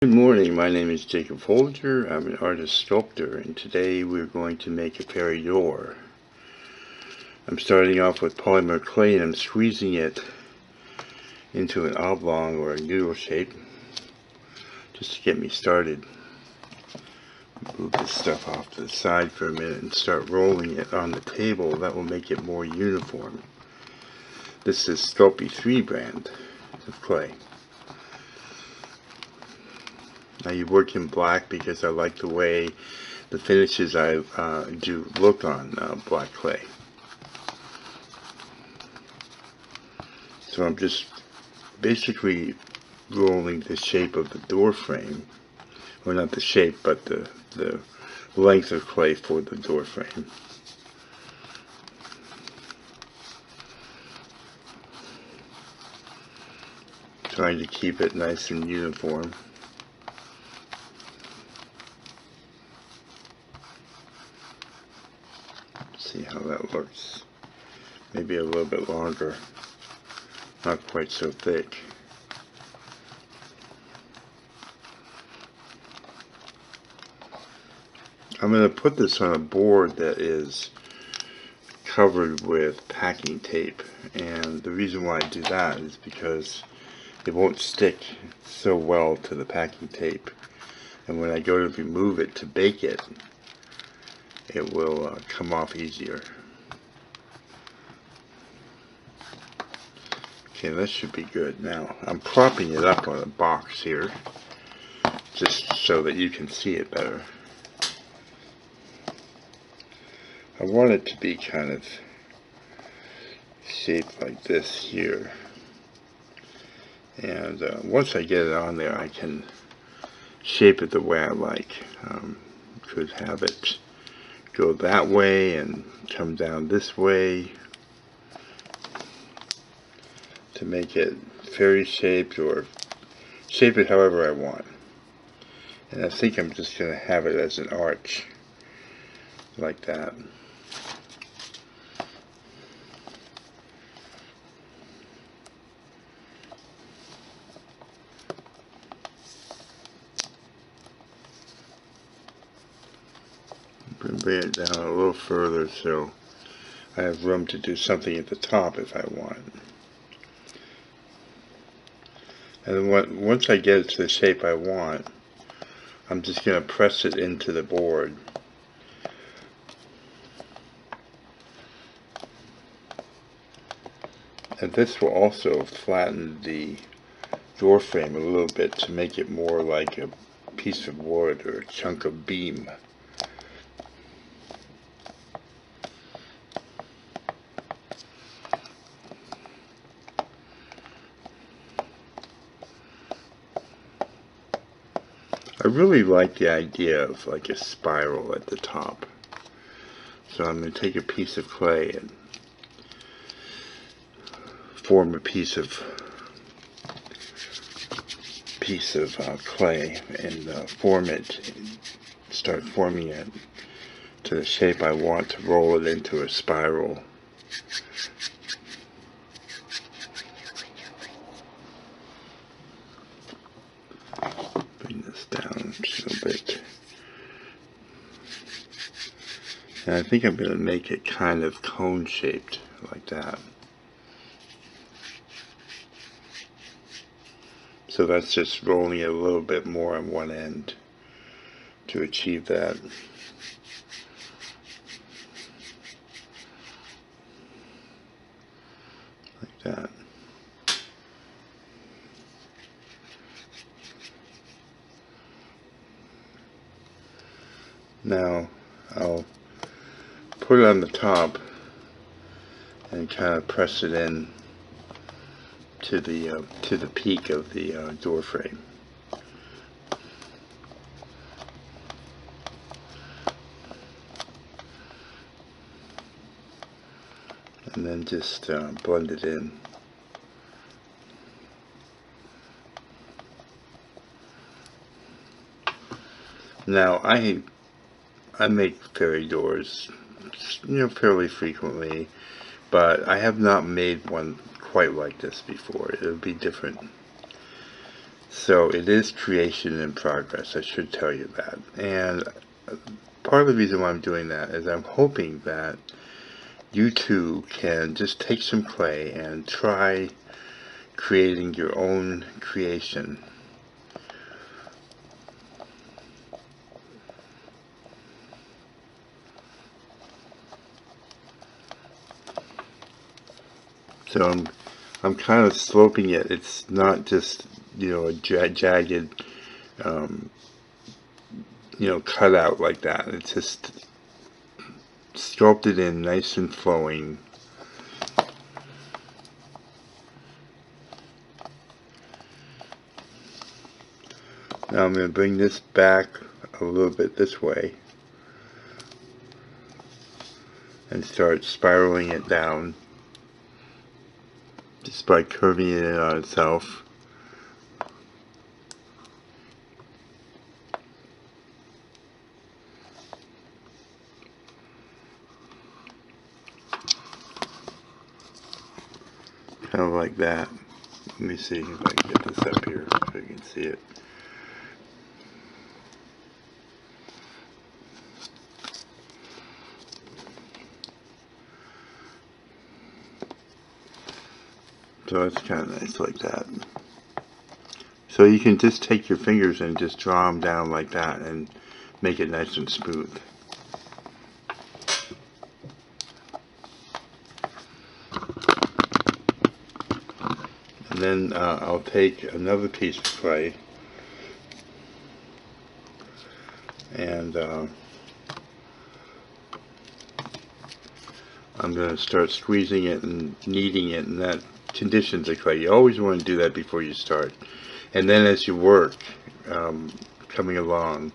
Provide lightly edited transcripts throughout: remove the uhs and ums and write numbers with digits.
Good morning, my name is Jacob Folger. I'm an artist sculptor, and today we're going to make a fairy door. I'm starting off with polymer clay and I'm squeezing it into an oblong or a noodle shape just to get me started. Move this stuff off to the side for a minute and start rolling it on the table. That will make it more uniform. This is Sculpey 3 brand of clay. Now you work in black because I like the way the finishes I do look on black clay. So I'm just basically rolling the shape of the door frame, or not the shape, but the length of clay for the door frame. Trying to keep it nice and uniform. See how that looks. Maybe a little bit longer, not quite so thick. I'm going to put this on a board that is covered with packing tape, and the reason why I do that is because it won't stick so well to the packing tape, and when I go to remove it to bake it, it will come off easier. Okay, that should be good. Now I'm propping it up on a box here just so that you can see it better. I want it to be kind of shaped like this here, and once I get it on there I can shape it the way I like. Could have it go that way and come down this way to make it fairy shaped, or shape it however I want. And I think I'm just going to have it as an arch like that. Bring it down a little further so I have room to do something at the top if I want. And then once I get it to the shape I want, I'm just going to press it into the board. And this will also flatten the door frame a little bit to make it more like a piece of wood or a chunk of beam. I really like the idea of like a spiral at the top. So I'm going to take a piece of clay and form a piece of clay and form it, start forming it to the shape I want to roll it into a spiral. Bring this down just a little bit. And I think I'm going to make it kind of cone shaped like that. So that's just rolling it a little bit more on one end to achieve that. Like that. Now I'll put it on the top and kind of press it in to the peak of the door frame. And then just blend it in. Now I make fairy doors, fairly frequently, but I have not made one quite like this before. It would be different. So it is creation in progress, I should tell you that. And part of the reason why I'm doing that is I'm hoping that you too can just take some clay and try creating your own creation. So I'm kind of sloping it. It's not just, you know, a jagged, you know, cutout like that. It's just sculpted in nice and flowing. Now I'm going to bring this back a little bit this way and start spiraling it down just by curving it in on itself. Kind of like that. Let me see if I can get this up here so you can see it. So it's kind of nice like that. So you can just take your fingers and just draw them down like that and make it nice and smooth. And then I'll take another piece of clay and I'm going to start squeezing it and kneading it, and that conditions the clay. You always want to do that before you start. And then as you work coming along,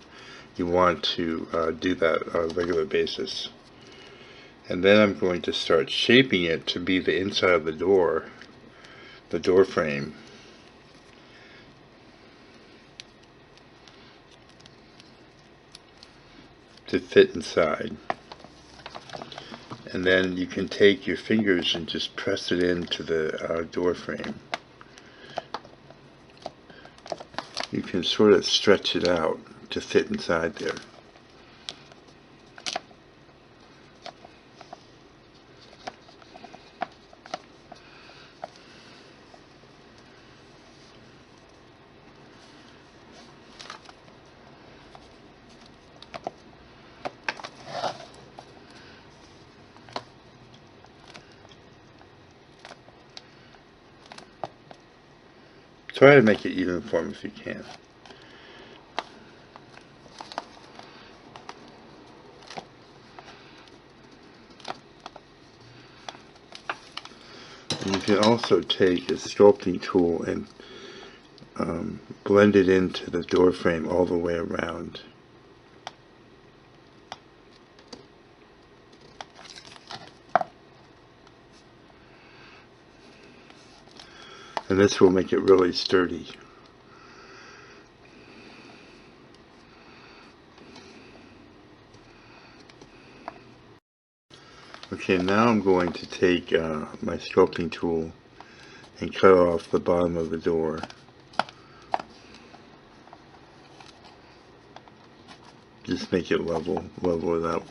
you want to do that on a regular basis. And then I'm going to start shaping it to be the inside of the door frame. To fit inside. And then you can take your fingers and just press it into the door frame. You can sort of stretch it out to fit inside there. Try to make it uniform if you can. And you can also take a sculpting tool and blend it into the door frame all the way around. And this will make it really sturdy. Okay, now I'm going to take my sculpting tool and cut off the bottom of the door. Just make it level it out.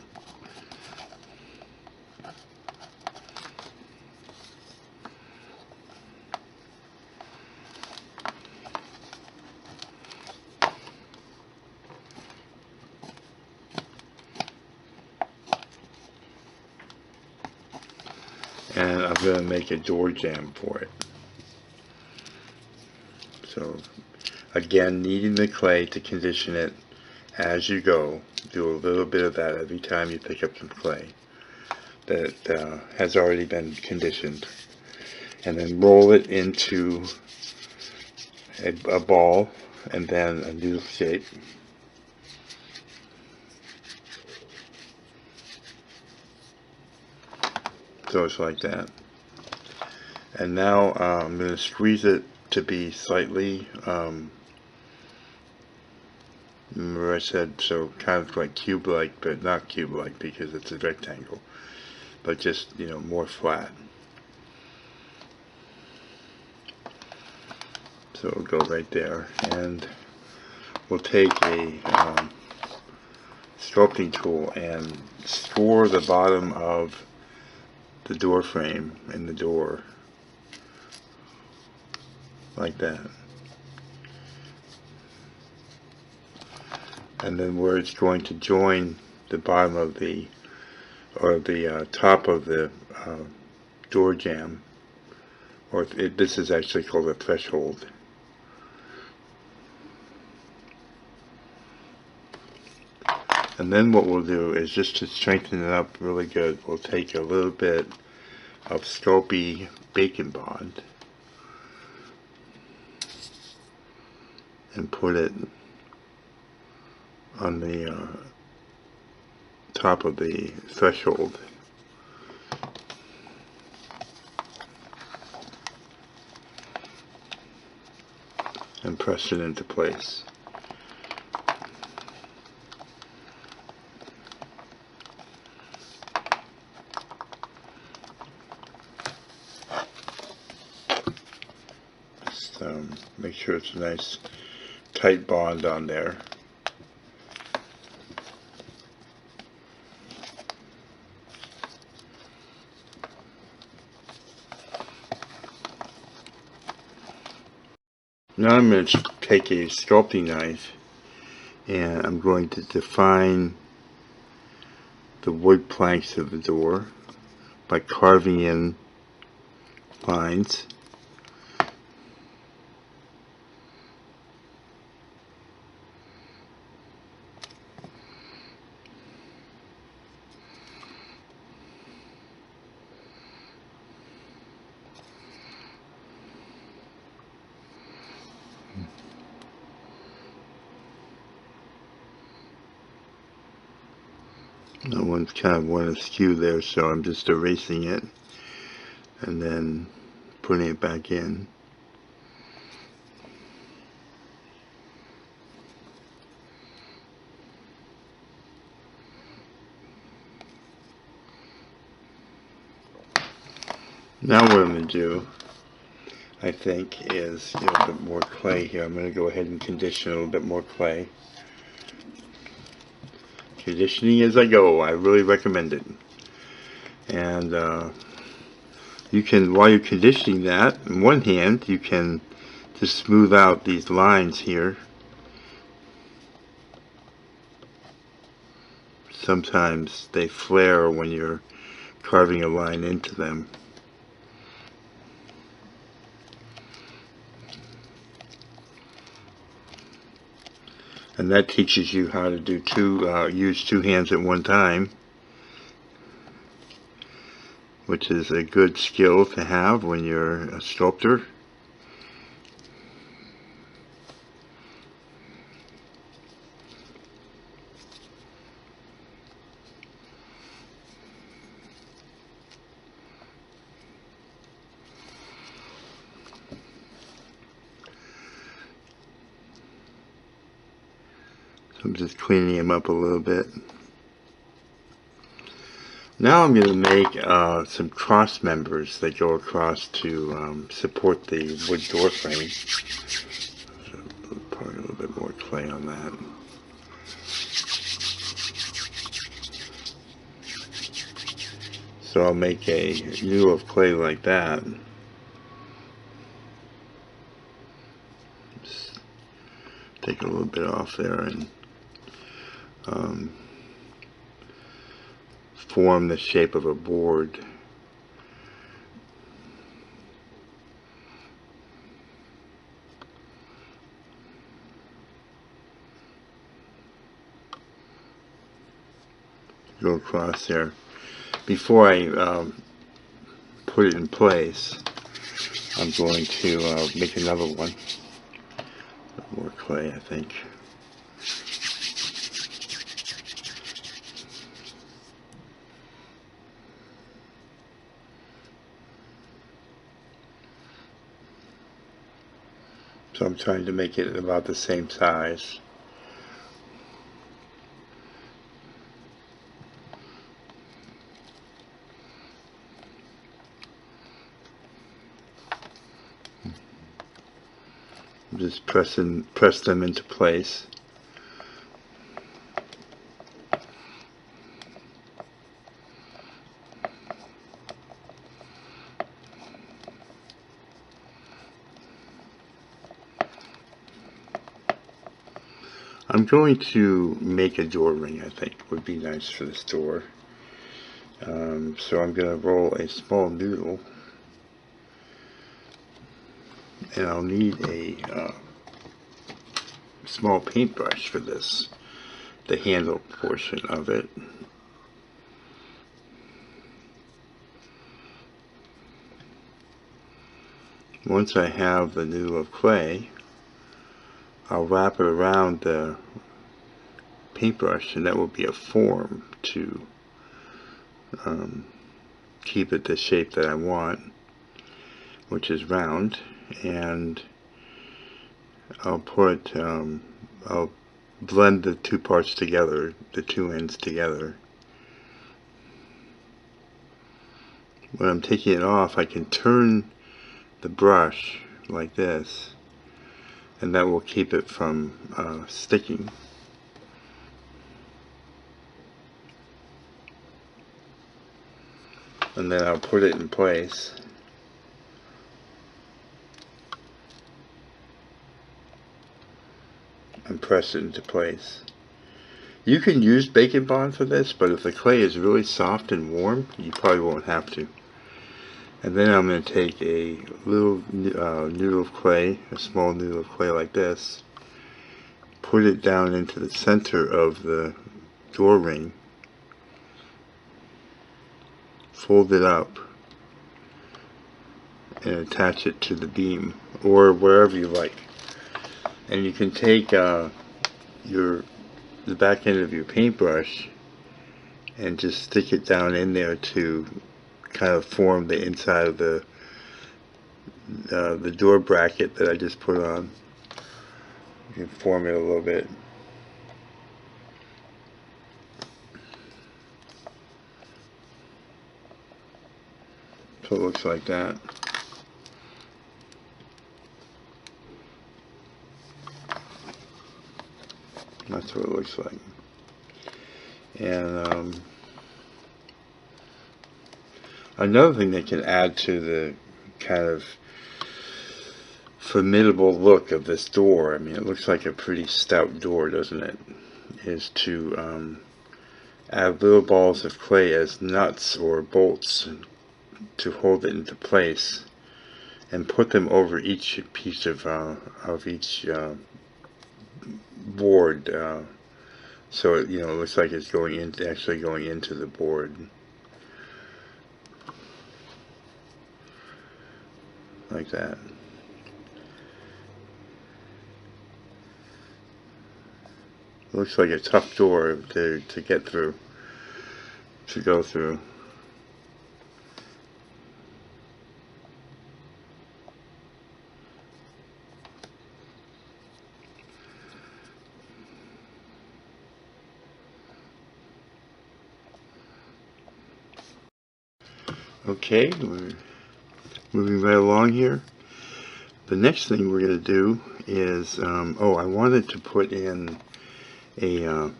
And I'm going to make a door jamb for it. So again, kneading the clay to condition it as you go. Do a little bit of that every time you pick up some clay that has already been conditioned. And then roll it into a ball and then a noodle shape. So it's like that. And now I'm going to squeeze it to be slightly, remember I said, so kind of like cube-like, but not cube-like because it's a rectangle, but just, you know, more flat. So it'll go right there, and we'll take a sculpting tool and score the bottom of the door frame in the door like that. And then where it's going to join the bottom of the, or the top of the door jamb, or this is actually called a threshold. And then what we'll do is, just to strengthen it up really good, we'll take a little bit of Sculpey Bacon Bond and put it on the top of the threshold. And press it into place. Just make sure it's a nice tight bond on there. Now I'm going to take a sculpting knife and I'm going to define the wood planks of the door by carving in lines. That one's kind of one askew there, so I'm just erasing it and then putting it back in. Now what I'm going to do, I think, is get a bit more clay here. I'm going to go ahead and condition a little bit more clay. Conditioning as I go, I really recommend it. And you can, while you're conditioning that, in one hand, you can just smooth out these lines here. Sometimes they flare when you're carving a line into them. And that teaches you how to do use two hands at one time, which is a good skill to have when you're a sculptor. I'm just cleaning them up a little bit. Now I'm going to make some cross members that go across to support the wood door frame. So probably a little bit more clay on that. So I'll make a U of clay like that. Just take a little bit off there and form the shape of a board. Go across there. Before I put it in place, I'm going to make another one. More clay, I think. So I'm trying to make it about the same size. Just press them into place. I'm going to make a door ring, I think would be nice for this door. So I'm going to roll a small noodle, and I'll need a small paintbrush for this, the handle portion of it. Once I have the noodle of clay, I'll wrap it around the paintbrush, and that will be a form to keep it the shape that I want, which is round. And I'll I'll blend the two parts together, the two ends together. When I'm taking it off, I can turn the brush like this, and that will keep it from sticking. And then I'll put it in place. And press it into place. You can use Bacon Bond for this, but if the clay is really soft and warm, you probably won't have to. And then I'm going to take a little noodle of clay, a small noodle of clay like this, put it down into the center of the door ring, fold it up, and attach it to the beam, or wherever you like. And you can take the back end of your paintbrush and just stick it down in there to kind of form the inside of the door bracket that I just put on. You can form it a little bit. So it looks like that. That's what it looks like. And another thing that can add to the kind of formidable look of this door, I mean, it looks like a pretty stout door, doesn't it? Is to add little balls of clay as nuts or bolts to hold it into place, and put them over each piece of each board, so it, it looks like it's actually going into the board, like that. Looks like a tough door to get through, to go through. Okay, we're moving right along here. The next thing we're going to do is, I wanted to put in a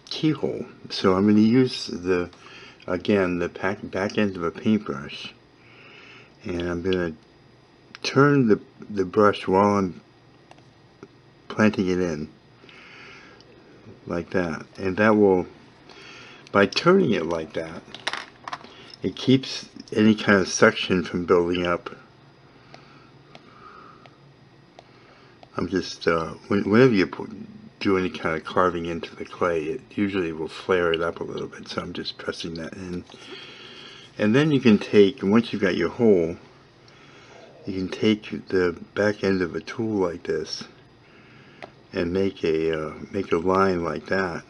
keyhole. So I'm going to use again, the back end of a paintbrush, and I'm going to turn the brush while I'm planting it in, like that. And that will, by turning it like that, it keeps any kind of suction from building up. I'm just, whenever you do any kind of carving into the clay, it usually will flare it up a little bit, so I'm just pressing that in. And then you can take, once you've got your hole, you can take the back end of a tool like this and make a line like that.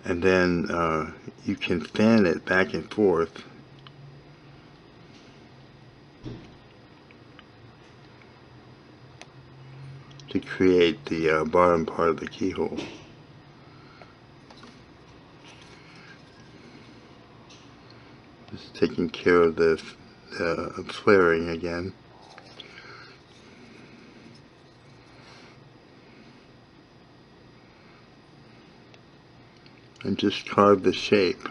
And then you can fan it back and forth to create the bottom part of the keyhole. Just taking care of the flaring again. and just carve the shape.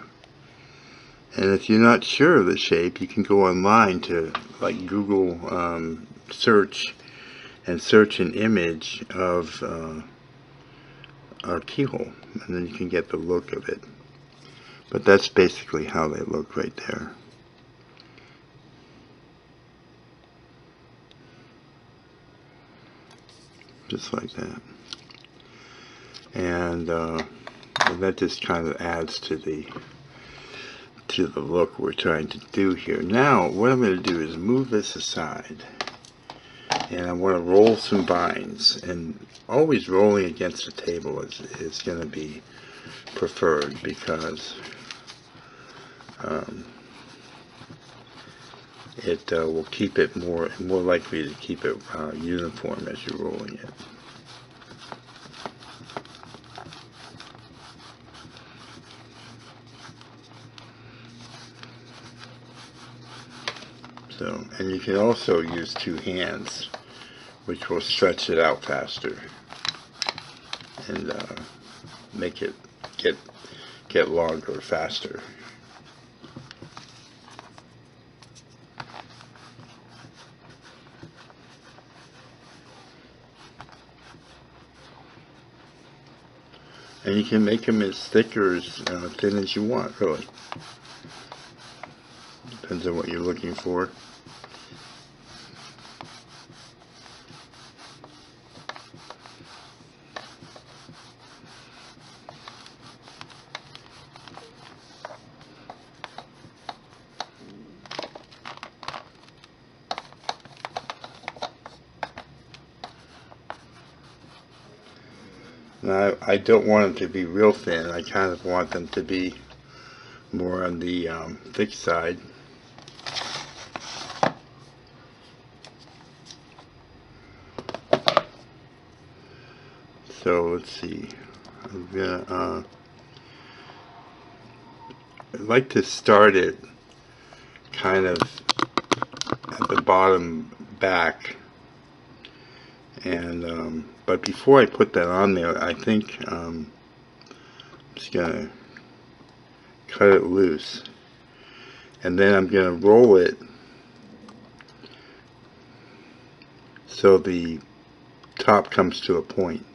And if you're not sure of the shape, you can go online to like Google search and search an image of a keyhole, and then you can get the look of it. But that's basically how they look right there. Just like that. And that just kind of adds to the look we're trying to do here. Now what I'm going to do is move this aside, and I want to roll some vines, and always rolling against the table is going to be preferred, because it will keep it more likely to keep it uniform as you're rolling it. So, and you can also use two hands, which will stretch it out faster and make it get longer faster. And you can make them as thick or as thin as you want, really. Depends on what you're looking for. Now, I don't want them to be real thin. I kind of want them to be more on the thick side. So let's see. I'm gonna I'd like to start it kind of at the bottom back, and but before I put that on there, I think I'm just gonna cut it loose, and then I'm gonna roll it so the top comes to a point.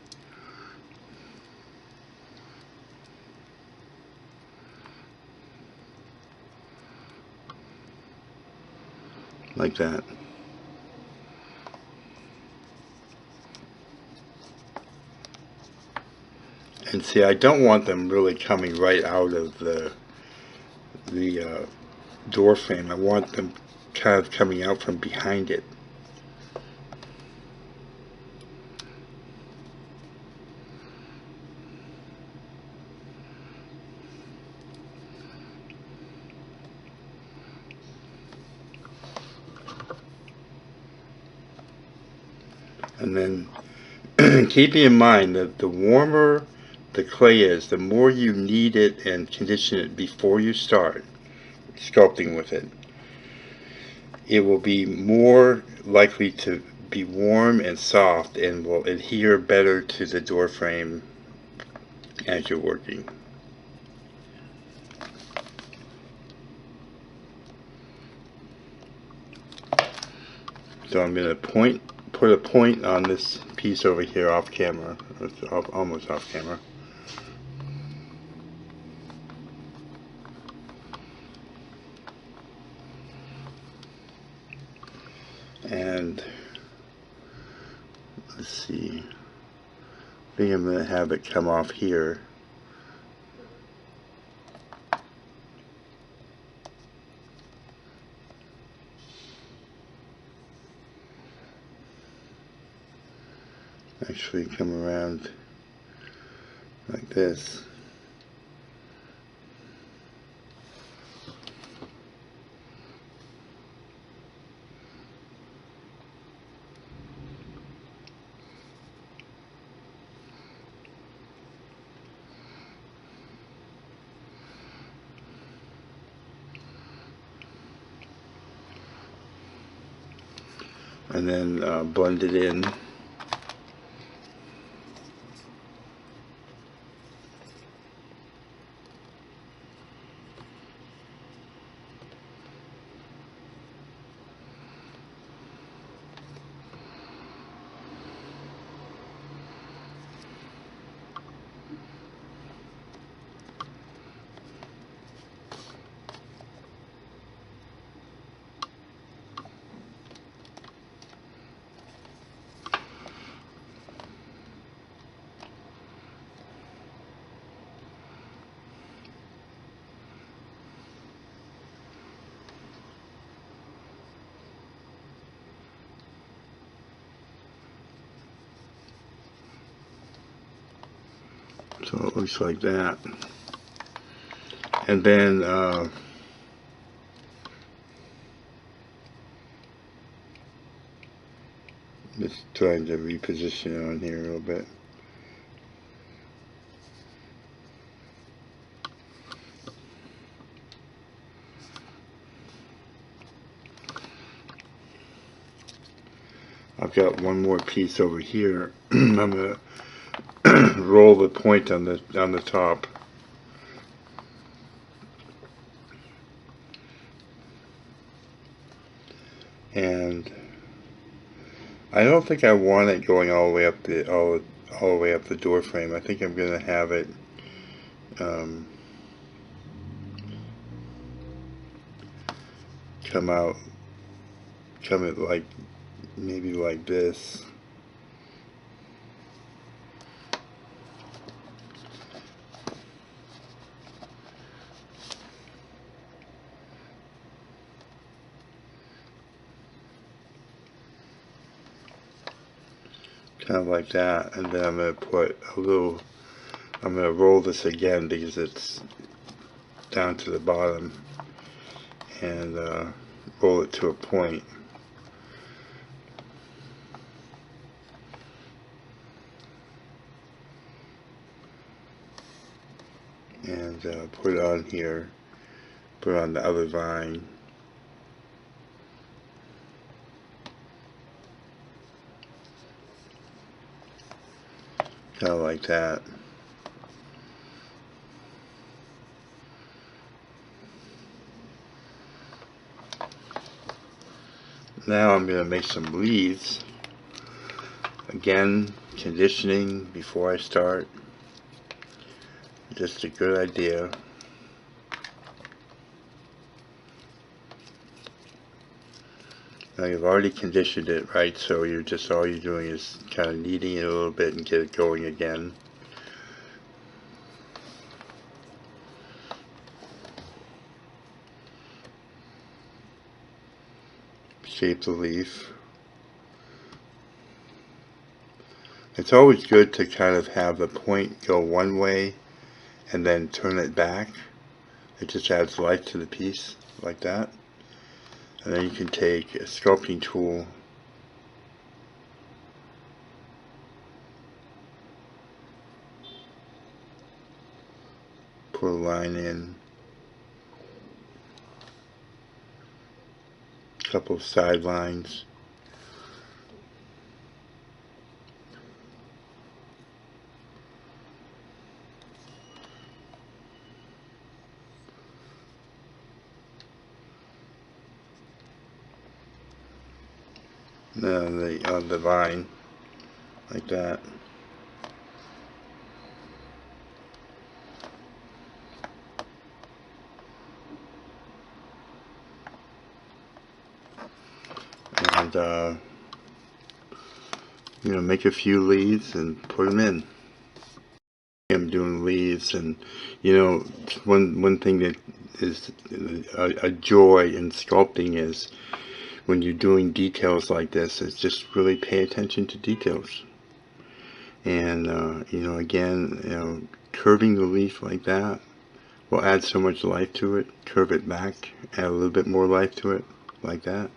Like that. And see, I don't want them really coming right out of the door frame. I want them kind of coming out from behind it. And then keeping in mind that the warmer the clay is, the more you knead it and condition it before you start sculpting with it. It will be more likely to be warm and soft and will adhere better to the door frame as you're working. So I'm going to put a point on this piece over here off camera. It's almost off camera. And let's see, I think I'm going to have it come off here. Actually come around like this. And then blend it in. So it looks like that. And then just trying to reposition it on here a little bit. I've got one more piece over here. I'm gonna roll the point on the top. And I don't think I want it going all the way up the door frame. I think I'm gonna have it come it like maybe like this. Kind of like that, and then I'm going to put a little, I'm going to roll this again because it's down to the bottom, and roll it to a point. And put it on here, put it on the other vine. Kind of like that. Now I'm going to make some leaves. Again, conditioning before I start. Just a good idea. Now you've already conditioned it, right? So you're just, all you're doing is kind of kneading it a little bit and get it going again. Shape the leaf. It's always good to kind of have the point go one way and then turn it back. It just adds life to the piece, like that. And then you can take a sculpting tool put a line in, a couple of side lines. On the vine, like that. And you know, make a few leaves and put them in. I'm doing leaves, and you know, one thing that is a joy in sculpting is when you're doing details like this, is just really pay attention to details. And you know, again, you know, curving the leaf like that will add so much life to it. Curve it back, add a little bit more life to it, like that.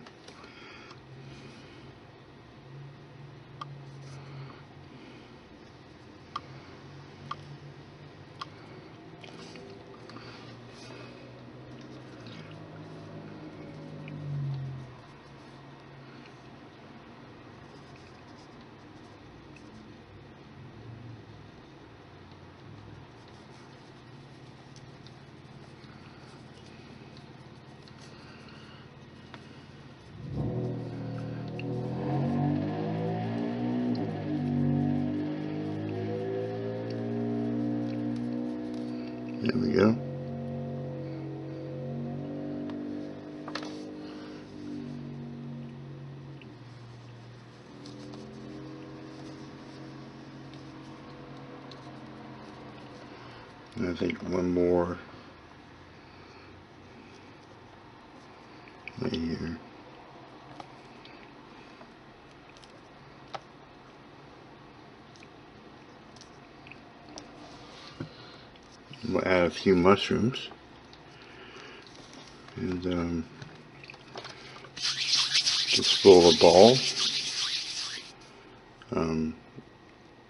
There we go. And I think one more right here. We'll add a few mushrooms. And just roll a ball.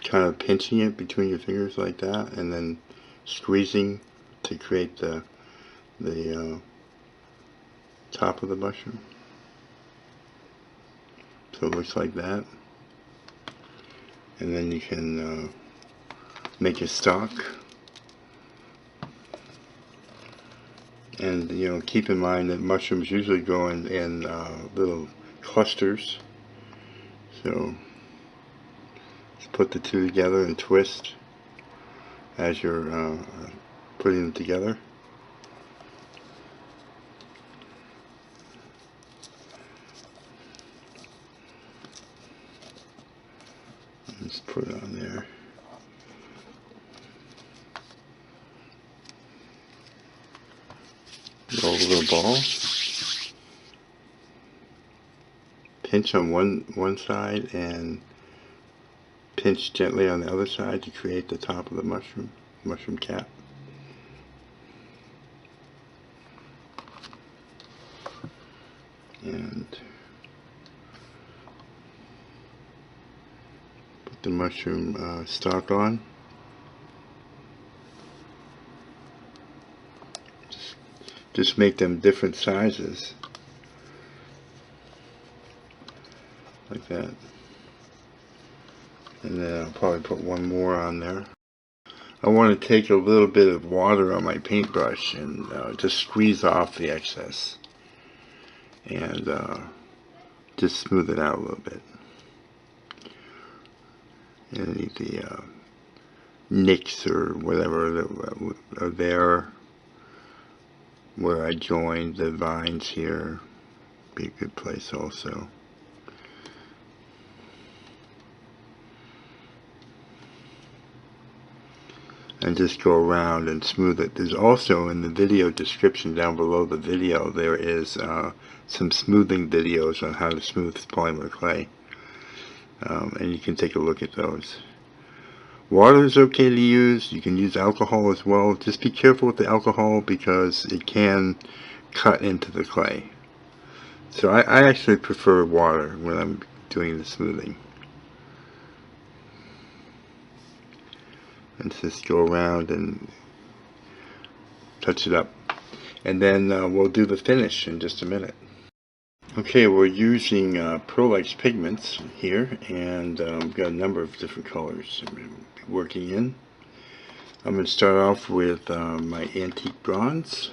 Kind of pinching it between your fingers like that, and then squeezing to create the top of the mushroom. So it looks like that. And then you can make a stalk. And keep in mind that mushrooms usually go in little clusters. So just put the two together and twist as you're putting them together. Just put it on there. Roll a little ball. Pinch on one side and pinch gently on the other side to create the top of the mushroom cap. And put the mushroom stalk on. Just make them different sizes, like that. And then I'll probably put one more on there. I want to take a little bit of water on my paintbrush and just squeeze off the excess. And just smooth it out a little bit. Any of the nicks or whatever that are there where I joined the vines here, be a good place also. And just go around and smooth it. There's also in the video description down below the video, there is some smoothing videos on how to smooth polymer clay. And you can take a look at those. Water is okay to use. You can use alcohol as well. Just be careful with the alcohol because it can cut into the clay. So I actually prefer water when I'm doing the smoothing. And just go around and touch it up. And then we'll do the finish in just a minute. Okay, we're using Reflex pigments here, and we've got a number of different colors I'm going to be working in. I'm going to start off with my antique bronze,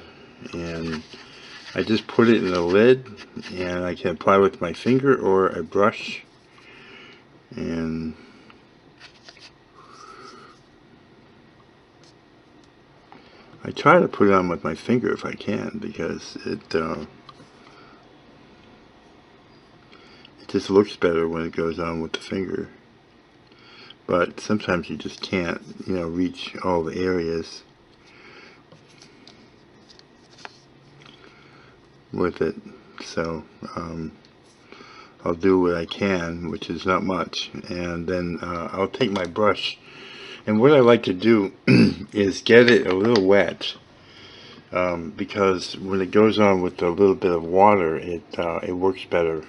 and I just put it in a lid, and I can apply with my finger or a brush, and I try to put it on with my finger if I can, because it just looks better when it goes on with the finger. But sometimes you just can't, reach all the areas with it. So I'll do what I can, which is not much, and then I'll take my brush. And what I like to do is get it a little wet, because when it goes on with a little bit of water, it works better.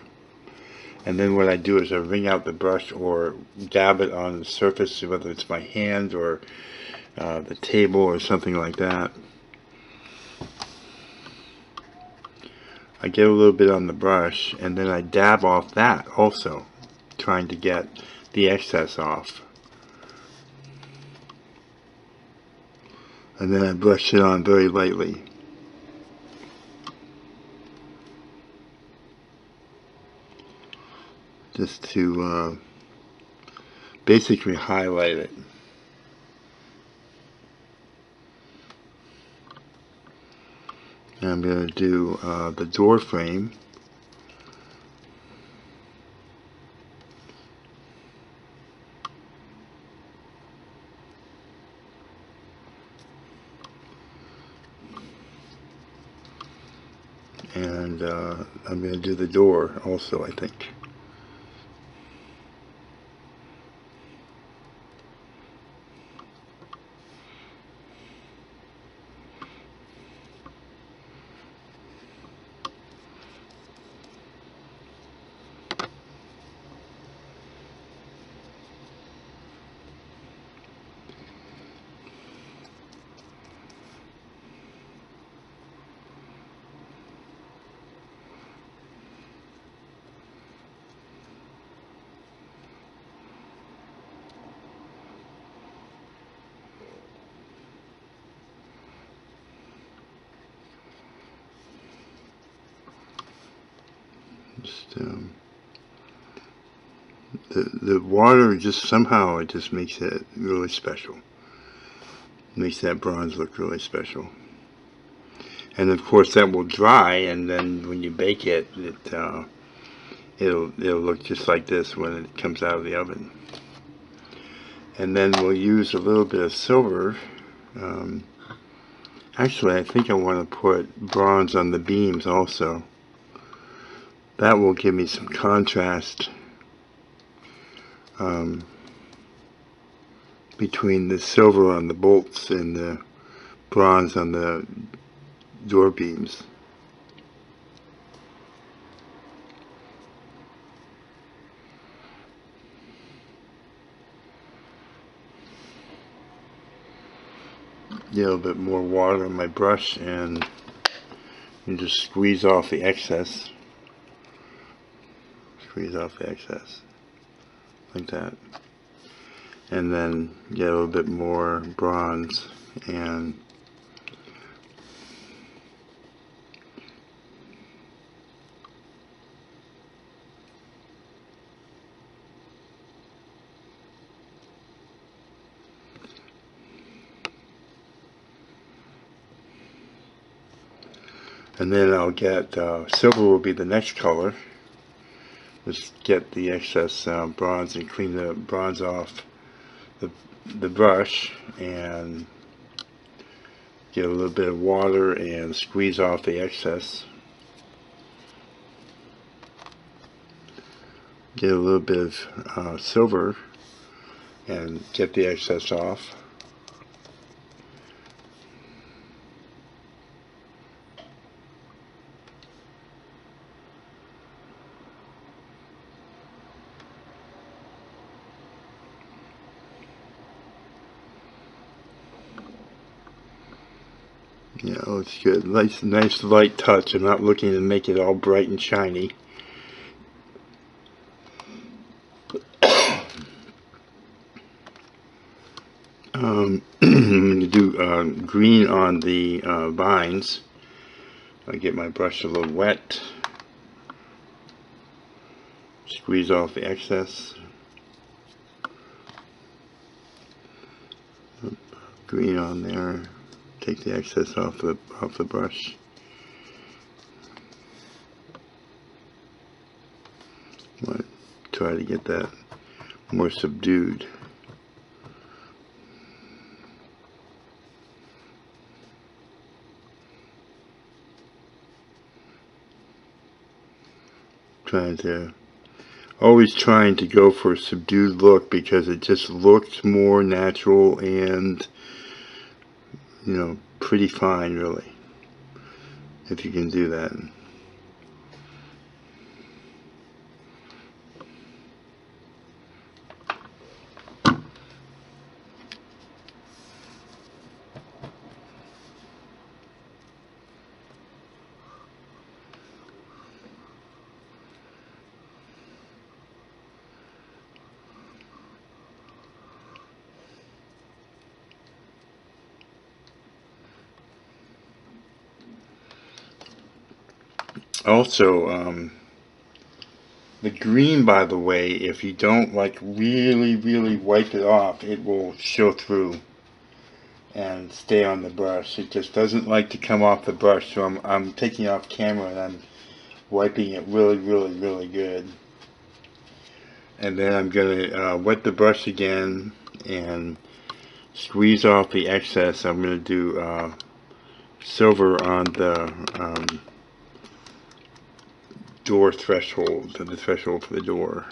And then what I do is I wring out the brush or dab it on the surface, whether it's my hand or the table or something like that. I get a little bit on the brush, and then I dab off that also, trying to get the excess off. And then I brush it on very lightly. Just to basically highlight it. And I'm going to do the door frame. And I'm going to do the door also, I think. just the water just somehow it just makes it really special. Makes that bronze look really special. And of course that will dry, and then when you bake it, it'll look just like this when it comes out of the oven. And then we'll use a little bit of silver. Actually, I think I want to put bronze on the beams also. That will give me some contrast between the silver on the bolts and the bronze on the door beams. Get a little bit more water on my brush and just squeeze off the excess. Squeeze off the excess like that, and then get a little bit more bronze and then I'll get silver will be the next color. Just get the excess bronze and clean the bronze off the brush and get a little bit of water and squeeze off the excess. Get a little bit of silver and get the excess off. Yeah, it looks good. Nice light touch. I'm not looking to make it all bright and shiny. I'm going to do green on the vines. I get my brush a little wet. Squeeze off the excess. Green on there. Take the excess off the brush. Try to get that more subdued. Always trying to go for a subdued look because it just looks more natural and, you know, pretty fine really, if you can do that. Also, the green, by the way, if you don't like really wipe it off, it will show through and stay on the brush. It just doesn't like to come off the brush, so I'm taking off camera and I'm wiping it really good. And then I'm gonna wet the brush again and squeeze off the excess. I'm gonna do silver on the door threshold, the threshold for the door.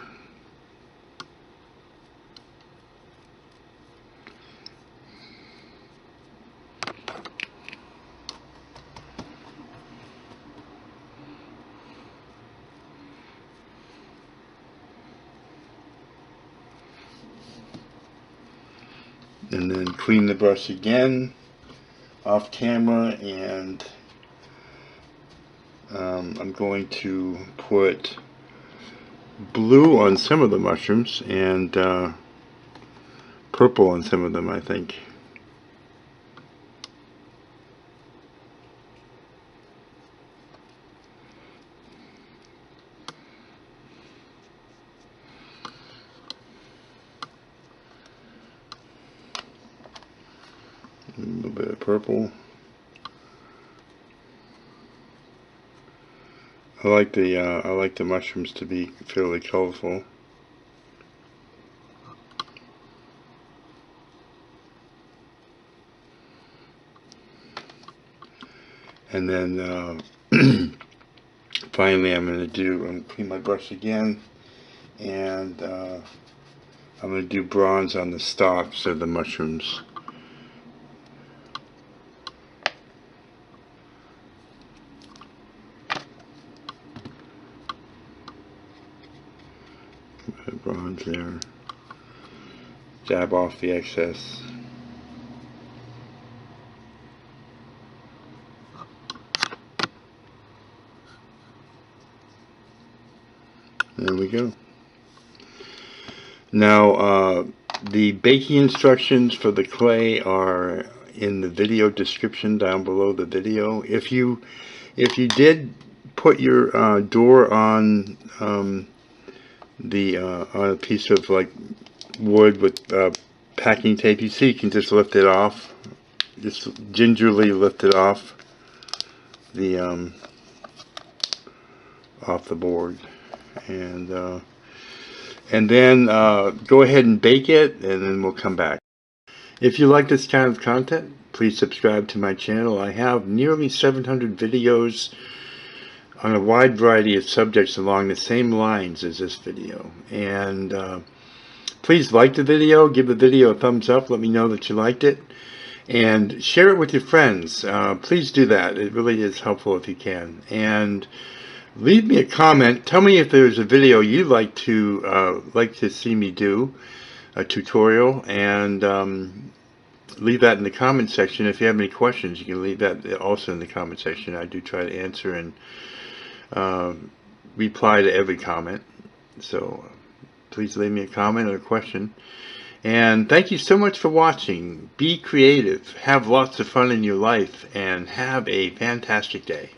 And then clean the brush again off camera, and I'm going to put blue on some of the mushrooms and purple on some of them, I think. bit of purple. I like the mushrooms to be fairly colorful. And then finally I'm going to clean my brush again, and I'm going to do bronze on the stalks of the mushrooms. Bronze there. Dab off the excess. There we go. Now the baking instructions for the clay are in the video description down below the video. If you did put your door on on a piece of like wood with packing tape, you see you can just lift it off. Just gingerly lift it off the board, and then go ahead and bake it, and then we'll come back. If you like this kind of content, please subscribe to my channel. I have nearly 700 videos on a wide variety of subjects along the same lines as this video. And please like the video, give the video a thumbs up, let me know that you liked it, and share it with your friends. Please do that. It really is helpful if you can. And leave me a comment. Tell me if there's a video you'd like to see me do, a tutorial, and leave that in the comment section. If you have any questions, you can leave that also in the comment section. I do try to answer and reply to every comment. So please leave me a comment or a question. And thank you so much for watching. Be creative, have lots of fun in your life, and have a fantastic day.